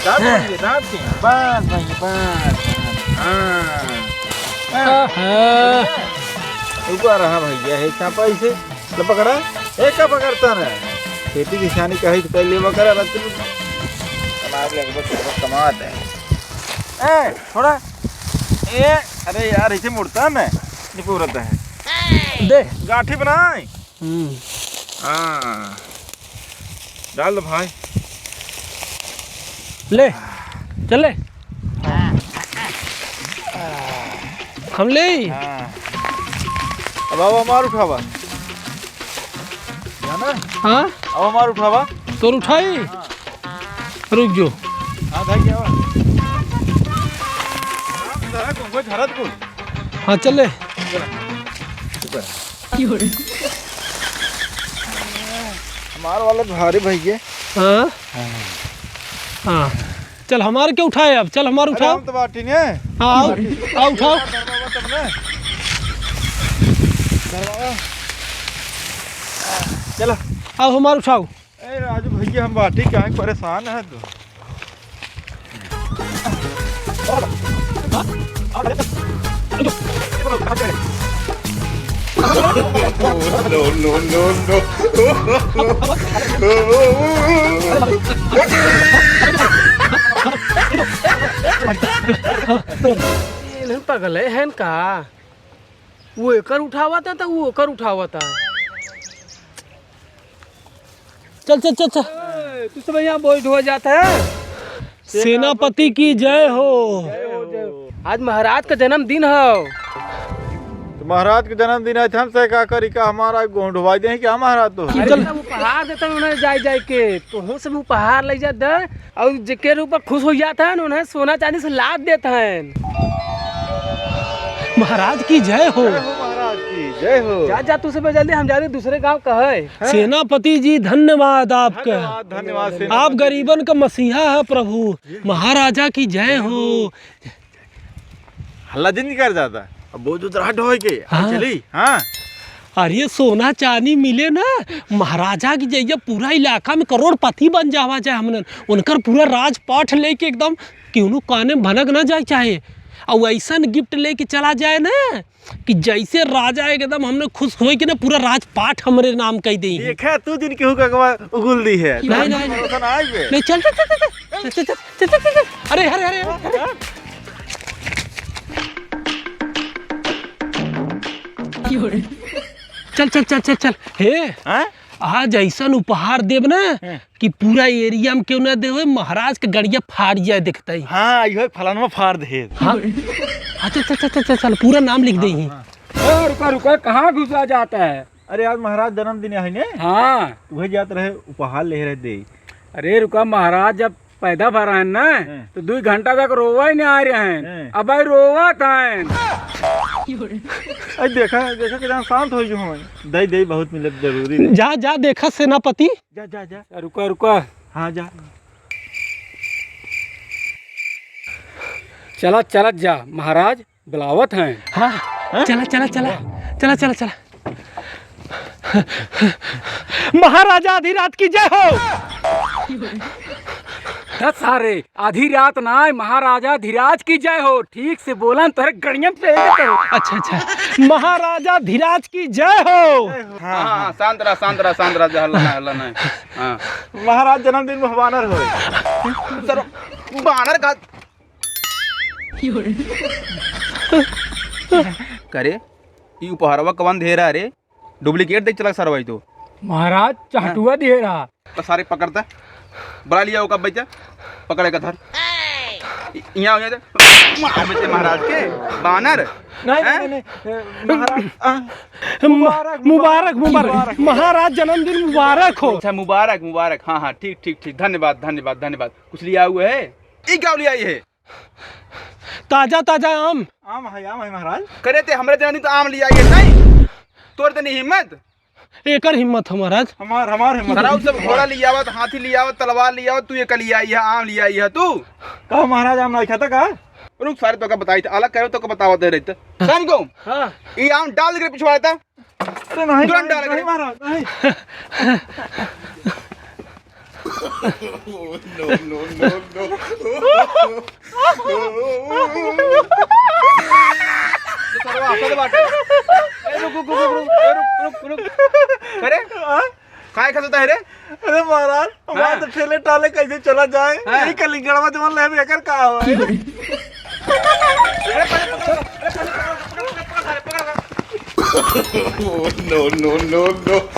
दांत के बस भैया बस। ऊपर रहा भैया है चापा इसे तो पकड़ा एक का पकड़ता ना खेती किसानी कही तो पहले वो करा रहा समाज लगभग कमाता है थोड़ा ए अरे यार इसे मुड़ता ना ये पूरता है दे गाठी बनाए हाँ डाल दो भाई ले चले हम ले हाँ अब आओ हमार उठावा ना हाँ अब हमार उठावा तो उठाई रुक जो हाँ भाई क्या हुआ झरत को हाँ चले हमार वाला भारी भैया हाँ हाँ चल हमारे क्या उठाए अब चल हमारे उठाओ तो बाटी ने हाँ आओ उठाओ चलो आओ हमारे उठाओ ए राजू भैया हम बाटी क्या परेशान है तो पागल है का वो एकर उठावा था तो वो एकर उठावा था चल चल चल चल तू सब यहाँ बोझ हो जाता है सेनापति की जय हो आज महाराज का जन्मदिन है तो महाराज के जन्मदिन है हम से का करी का हमारा गोंडवा दे क्या महाराज तो चल उपहार देता उन्हें जाए जाए के तो हो सब उपहार ले जाता है और जिसके ऊपर खुश हो जाता है उन्हें सोना चांदी से लाभ देता है महाराज की जय हो महाराज की जय हो जा जा तू सब जल्दी हम जा रहे दूसरे गांव का है सेनापति जी धन्यवाद आपका धन्यवाद आप गरीबन का मसीहा है प्रभु महाराजा की जय हो हल्ला दिन नहीं कर जाता अब बोझ उधर हट हो के हाँ। चली हाँ अरे सोना चांदी मिले ना महाराजा की जय पूरा इलाका में करोड़पति बन जावा चाहे हमने उनकर पूरा राजपाट लेके एकदम क्यों काने भनक ना जाए चाहे और ऐसा गिफ्ट लेके चला जाए ना कि जैसे राजा एकदम हमने खुश हो कि ना पूरा राजपाट हमारे नाम कह दी देखा तू दिन केहू का उगुल दी है नहीं चल चल अरे अरे अरे चल चल चल चल चल हे आज ऐसा उपहार देव ना कि पूरा एरिया में क्यों ना देवे महाराज के गड़िया फाड़ जाए दिखता ही हाँ यो फलाना फाड़ दे हाँ चल चल चल चल चल पूरा नाम लिख दे ही रुका रुका कहाँ घुसा जाता है अरे आज महाराज जन्मदिन है ने हाँ वही जात रहे उपहार ले रहे दे अरे रुका महाराज जब पैदा भरा है ना तो 2 घंटा तक रोवा ही नहीं आ रहे हैं अब भाई रोवा था देखा देखा कि शांत हो जो दही दही बहुत मिले जरूरी जा जा देखा सेनापति जा जा जा रुका रुका हाँ जा चला चला जा महाराज बुलावत हैं हाँ चला चला चला चला चला चला महाराजा अधिराज की जय हो सारे आधी रात ना महाराजा धीराज की जय हो ठीक से बोला तो गड़िया पे अच्छा अच्छा महाराजा धीराज की जय हो हाँ शांत रहा हल्ला ना हाँ महाराज जन्मदिन में बानर हो सर बानर का करे ये उपहारवा कवन दे रहा रे डुप्लीकेट देख चला सर भाई तो महाराज चाटुआ दे रहा तो सारे पकड़ता बड़ा लिया होगा बच्चा पकड़ेगा धर यहाँ हो जाते महाराज के बानर नहीं मुबारक मुबारक मुबारक महाराज जन्मदिन मुबारक हो अच्छा मुबारक मुबारक हाँ हाँ ठीक ठीक ठीक धन्यवाद धन्यवाद धन्यवाद कुछ लिया हुआ है ये क्या लिया ये ताजा ताजा आम आम है महाराज करे थे हमारे जन्मदिन तो आम लिया ये नहीं तोड़ तो नहीं हिम्मत एकर हिम्मत है महाराज हमार हिम्मत सराव सब घोड़ा लिया हुआ हाथी लिया हुआ तलवार लिया हुआ तू ये कल लिया है आम लिया है तू कहो महाराज आम नहीं खाता का रुक सारे तो का बताई था अलग कहो तो का बतावा दे रहे थे जान को हाँ ये आम डाल के पिछवाड़ा था अरे नहीं तुरंत डाल नहीं महाराज नहीं सर्व हसत वाटत. ए, रुक रुक रुक रुक ए, रुक रुक रुक. अरे काय खसत आहे रे? अरे महाराज हमारा तो ठेले टाले कैसे चला जाए हाँ। यही कलिंगड़ में तुम्हारा ले बेकर का हो No.